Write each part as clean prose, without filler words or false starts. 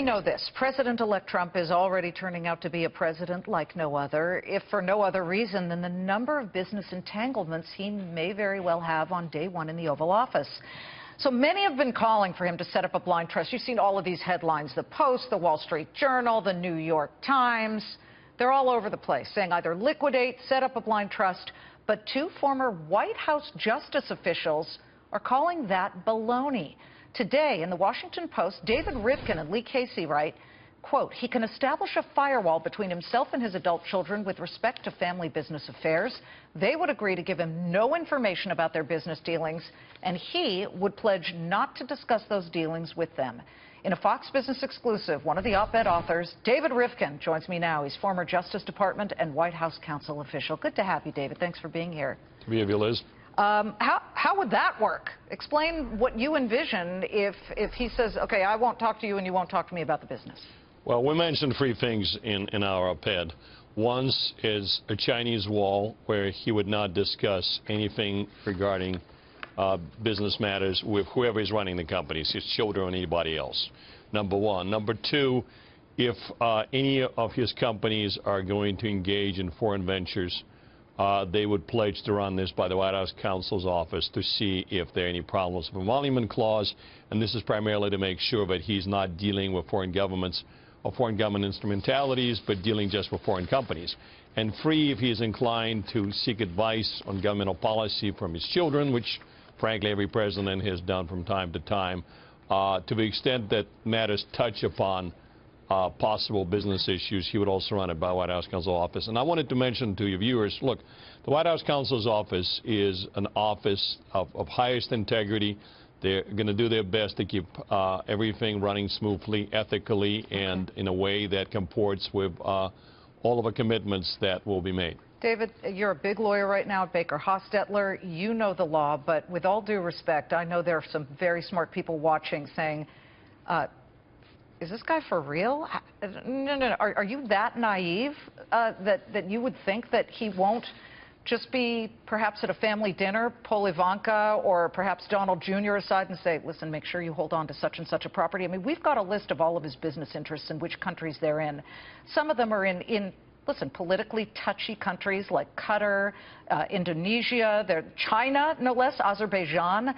know this. President-elect Trump is already turning out to be a president like no other, if for no other reason than the number of business entanglements he may very well have on day one in the Oval Office. So many have been calling for him to set up a blind trust. You've seen all of these headlines, the Post, the Wall Street Journal, the New York Times. They're all over the place, saying either liquidate, set up a blind trust. But two former White House justice officials are calling that baloney. Today, in the Washington Post, David Rivkin and Lee Casey write, quote, he can establish a firewall between himself and his adult children with respect to family business affairs. They would agree to give him no information about their business dealings, and he would pledge not to discuss those dealings with them. In a Fox Business exclusive, one of the op-ed authors, David Rivkin, joins me now. He's former Justice Department and White House counsel official. Good to have you, David. Thanks for being here. Good to have you, Liz. How would that work? Explain what you envision if he says, okay, I won't talk to you and you won't talk to me about the business. Well, we mentioned three things in our op-ed. One is a Chinese wall where he would not discuss anything regarding business matters with whoever is running the companies, his children or anybody else, number one. Number two, if any of his companies are going to engage in foreign ventures, they would pledge to run this by the White House counsel's office to see if there are any problems with the emolument clause, and this is primarily to make sure that he's not dealing with foreign governments or foreign government instrumentalities, but dealing just with foreign companies. And three, if he's inclined to seek advice on governmental policy from his children, which frankly every president has done from time to time, to the extent that matters touch upon possible business issues, he would also run it by White House counsel's office. And I wanted to mention to your viewers, look, the White House counsel's office is an office of highest integrity. They're going to do their best to keep everything running smoothly, ethically, and in a way that comports with all of the commitments that will be made. David, you're a big lawyer right now at Baker Hostetler. You know the law, but with all due respect, I know there are some very smart people watching saying, is this guy for real? No. Are you that naive that you would think that he won't just be perhaps at a family dinner, pull Ivanka or perhaps Donald Jr. aside and say, listen, make sure you hold on to such and such a property? I mean, we've got a list of all of his business interests and which countries they're in. Some of them are in listen, politically touchy countries like Qatar, Indonesia, China, no less, Azerbaijan.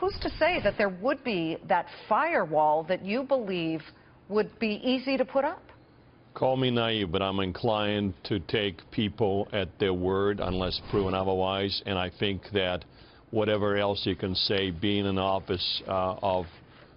Who's to say that there would be that firewall that you believe would be easy to put up? Call me naive, but I'm inclined to take people at their word unless proven otherwise. And I think that whatever else you can say, being in the office of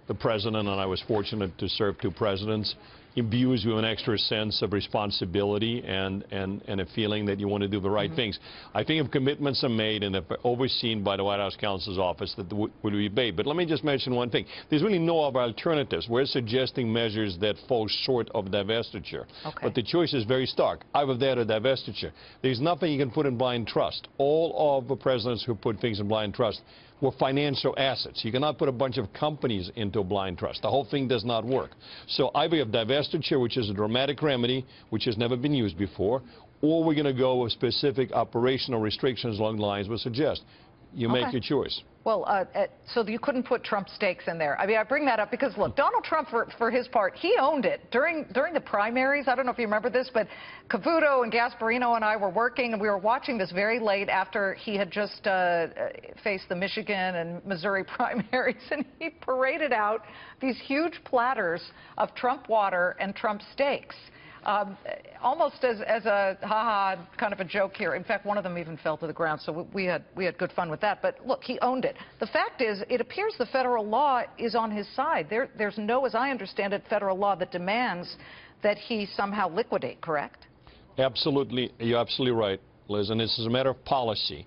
the president, and I was fortunate to serve two presidents, imbues you an extra sense of responsibility and a feeling that you want to do the right things. I think if commitments are made and if they're overseen by the White House counsel's office, that would be obeyed. But let me just mention one thing. There's really no other alternatives. We're suggesting measures that fall short of divestiture. Okay. But the choice is very stark. Either that or divestiture. There's nothing you can put in blind trust. All of the presidents who put things in blind trust were financial assets. You cannot put a bunch of companies into a blind trust. The whole thing does not work. So either you have divestiture, which is a dramatic remedy, which has never been used before, or we're going to go with specific operational restrictions along the lines we suggest. You make your choice. Well, so you couldn't put Trump stakes in there. I mean, I bring that up because, look, Donald Trump, for his part, he owned it. During the primaries, I don't know if you remember this, but Cavuto and Gasparino and I were working, and we were watching this very late after he had just faced the Michigan and Missouri primaries, and he paraded out these huge platters of Trump water and Trump steaks. Almost as a ha-ha kind of a joke here. In fact, one of them even fell to the ground, so we had good fun with that. But look, he owned it. The fact is, it appears the federal law is on his side. There's no, as I understand it, federal law that demands that he somehow liquidate, correct? Absolutely. You're absolutely right, Liz, and this is a matter of policy.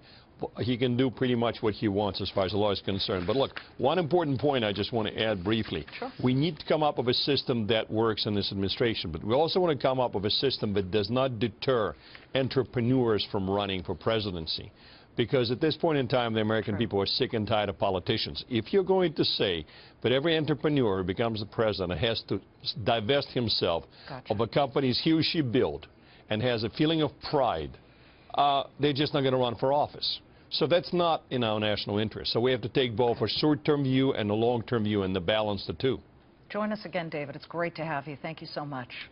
He can do pretty much what he wants as far as the law is concerned. But look, one important point I just want to add briefly. Sure. We need to come up with a system that works in this administration, but we also want to come up with a system that does not deter entrepreneurs from running for presidency. Because at this point in time, the American people are sick and tired of politicians. If you're going to say that every entrepreneur who becomes the president has to divest himself of the companies he or she built and has a feeling of pride, they're just not going to run for office. So that's not in our national interest. So we have to take both a short-term view and a long-term view and the balance the two. Join us again, David. It's great to have you. Thank you so much.